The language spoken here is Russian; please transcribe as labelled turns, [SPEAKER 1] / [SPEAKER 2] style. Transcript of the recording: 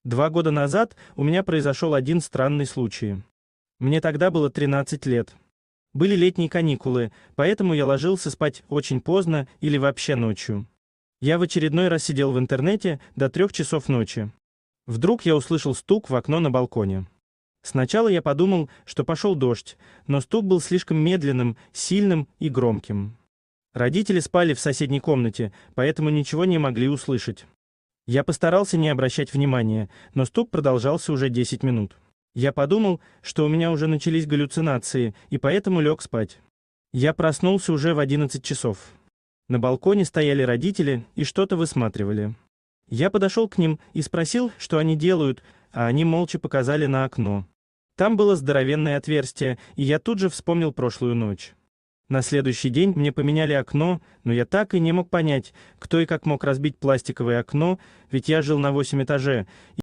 [SPEAKER 1] 2 года назад у меня произошел один странный случай. Мне тогда было 13 лет. Были летние каникулы, поэтому я ложился спать очень поздно или вообще ночью. Я в очередной раз сидел в интернете до 3 часов ночи. Вдруг я услышал стук в окно на балконе. Сначала я подумал, что пошел дождь, но стук был слишком медленным, сильным и громким. Родители спали в соседней комнате, поэтому ничего не могли услышать. Я постарался не обращать внимания, но стук продолжался уже 10 минут. Я подумал, что у меня уже начались галлюцинации, и поэтому лег спать. Я проснулся уже в 11 часов. На балконе стояли родители и что-то высматривали. Я подошел к ним и спросил, что они делают, а они молча показали на окно. Там было здоровенное отверстие, и я тут же вспомнил прошлую ночь. На следующий день мне поменяли окно, но я так и не мог понять, кто и как мог разбить пластиковое окно, ведь я жил на 8 этаже,